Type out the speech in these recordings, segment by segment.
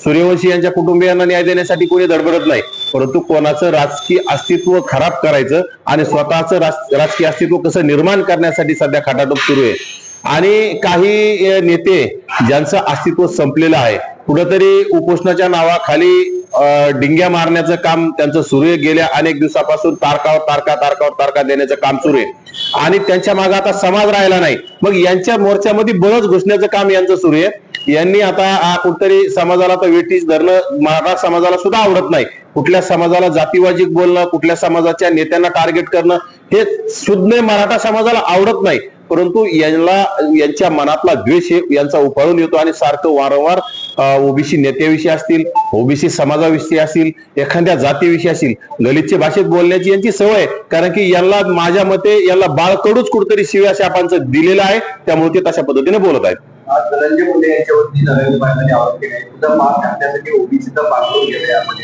सूर्यवंशी यांच्या कुटुंबियांना न्याय देण्यासाठी कोणी धडपडत नाही, परंतु कोणाचं राजकीय अस्तित्व खराब करायचं आणि स्वतःचं राजकीय अस्तित्व कसं निर्माण करण्यासाठी सध्या खटाटोप सुरू आहे। आणि काही नेते ज्यांचं अस्तित्व संपलेलं आहे, कुठंतरी उपोषणाच्या नावाखाली डिंग्या मारण्याचं काम त्यांचं सुरू आहे। गेल्या अनेक दिवसापासून तारकावर तारका देण्याचं काम सुरू आहे आणि त्यांच्या मागे आता समाज राहिला नाही। मग यांच्या मोर्चामध्ये बळच घुसण्याचं काम यांचं सुरू आहे। यांनी आता कुठतरी समाजाला तर वेठीस धरणं मराठा समाजाला सुद्धा आवडत नाही। कुठल्या समाजाला जातीवाचक बोलणं, कुठल्या समाजाच्या नेत्यांना टार्गेट करणं हे सुद्धा मराठा समाजाला आवडत नाही, परंतु यांच्या मनातला द्वेष यांचा उफाळून येतो आणि सारखं वारंवार ओबीसी नेत्याविषयी असतील, ओबीसी समाजाविषयी असतील, एखाद्या जातीविषयी असतील, गलिच्छ भाषेत बोलण्याची यांची सवय, कारण की यांना माझ्या मते यांना बाळकडूच कुठतरी शिव्या शापांचं दिलेलं आहे, त्यामुळे ते तशा पद्धतीने बोलत आहेत। धनंजय मुंडे यांच्यावरती नरेंद्र पाटलांनी आरोप केले, सुद्धा माफ करण्यासाठी ओबीसीचा पाठबळ केले आपण।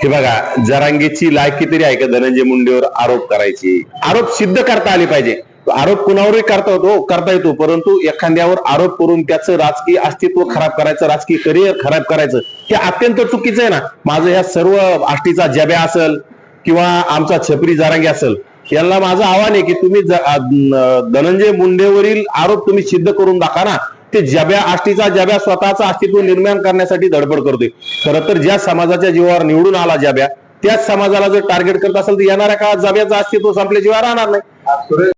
हे बघा, जरांगेची लायकी तरी आहे का धनंजय मुंडेवर आरोप करायची? आरोप सिद्ध करता आले पाहिजे। आरोप कुणावरही करता येतो, परंतु एखाद्यावर आरोप करून त्याचं राजकीय अस्तित्व खराब करायचं, राजकीय करिअर खराब करायचं हे अत्यंत चुकीचं आहे ना। माझं ह्या सर्व आष्टीचा जब्या असेल किंवा आमचा छपरी जरांगे असेल, यांना माझं आव्हान आहे की तुम्ही धनंजय मुंडेवरील आरोप तुम्ही सिद्ध करून दाखवा ना। ते जब्या, आष्टीचा जब्या स्वतःचं अस्तित्व निर्माण करण्यासाठी धडपड करतोय। खरं तर ज्या समाजाच्या जीवावर निवडून आला जब्या, त्याच समाजाला जर टार्गेट करत असेल तर येणाऱ्या काळात जब्याचं अस्तित्व संपल्याशिवाय राहणार नाही।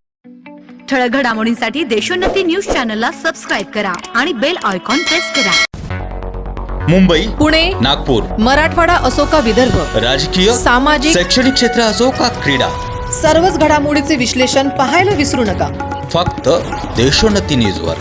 ठळक घडामोडींसाठी देशोन्नती न्यूज चॅनलला सबस्क्राईब करा आणि बेल आयकॉन प्रेस करा। मुंबई, पुणे, नागपूर, मराठवाडा असो का विदर्भ, राजकीय, सामाजिक, शैक्षणिक क्षेत्र असो का क्रीडा, सर्वच घडामोडीचे विश्लेषण पाहायला विसरू नका। फक्त देशोन्नती न्यूजवर।